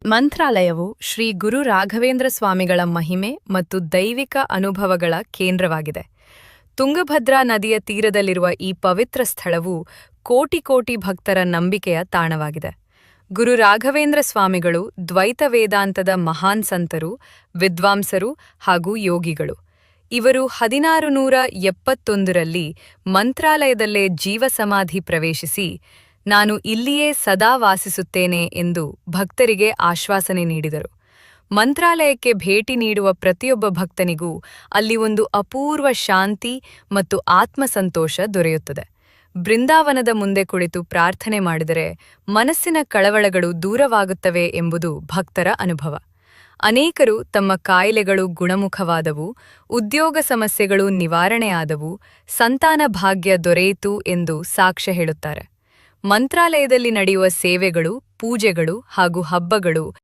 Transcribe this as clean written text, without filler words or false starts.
ಮಂತ್ರಾಲಯವು ಶ್ರೀ ಗುರು ರಾಘವೇಂದ್ರ ಸ್ವಾಮಿಗಳ ಮಹಿಮೆ ಮತ್ತು ದೈವಿಕ ಅನುಭವಗಳ ಕೇಂದ್ರವಾಗಿದೆ. ತುಂಗಭದ್ರಾ ನದಿಯ ತೀರದಲ್ಲಿರುವ ಈ ಪವಿತ್ರ ಸ್ಥಳವು ಕೋಟಿ ಕೋಟಿ ಭಕ್ತರ ನಂಬಿಕೆಯ ತಾಣವಾಗಿದೆ. ಗುರು ರಾಘವೇಂದ್ರ ಸ್ವಾಮಿಗಳು ದ್ವೈತ ವೇದಾಂತದ ಮಹಾನ್ ಸಂತರು, ವಿದ್ವಾಂಸರು ಹಾಗೂ ಯೋಗಿಗಳು. ಇವರು 1671ರಲ್ಲಿ ಮಂತ್ರಾಲಯದಲ್ಲೇ ಜೀವಸಮಾಧಿ ಪ್ರವೇಶಿಸಿ, ನಾನು ಇಲ್ಲಿಯೇ ಸದಾ ವಾಸಿಸುತ್ತೇನೆ ಎಂದು ಭಕ್ತರಿಗೆ ಆಶ್ವಾಸನೆ ನೀಡಿದರು. ಮಂತ್ರಾಲಯಕ್ಕೆ ಭೇಟಿ ನೀಡುವ ಪ್ರತಿಯೊಬ್ಬ ಭಕ್ತನಿಗೂ ಅಲ್ಲಿ ಒಂದು ಅಪೂರ್ವ ಶಾಂತಿ ಮತ್ತು ಆತ್ಮಸಂತೋಷ ದೊರೆಯುತ್ತದೆ. ಬೃಂದಾವನದ ಮುಂದೆ ಕುಳಿತು ಪ್ರಾರ್ಥನೆ ಮಾಡಿದರೆ ಮನಸ್ಸಿನ ಕಳವಳಗಳು ದೂರವಾಗುತ್ತವೆ ಎಂಬುದು ಭಕ್ತರ ಅನುಭವ. ಅನೇಕರು ತಮ್ಮ ಕಾಯಿಲೆಗಳು ಗುಣಮುಖವಾದವು, ಉದ್ಯೋಗ ಸಮಸ್ಯೆಗಳು ನಿವಾರಣೆಯಾದವು, ಸಂತಾನ ಭಾಗ್ಯ ದೊರೆಯಿತು ಎಂದು ಸಾಕ್ಷ್ಯ ಹೇಳುತ್ತಾರೆ. ಮಂತ್ರಾಲಯದಲ್ಲಿ ನಡೆಯುವ ಸೇವೆಗಳು, ಪೂಜೆಗಳು ಹಾಗೂ ಹಬ್ಬಗಳು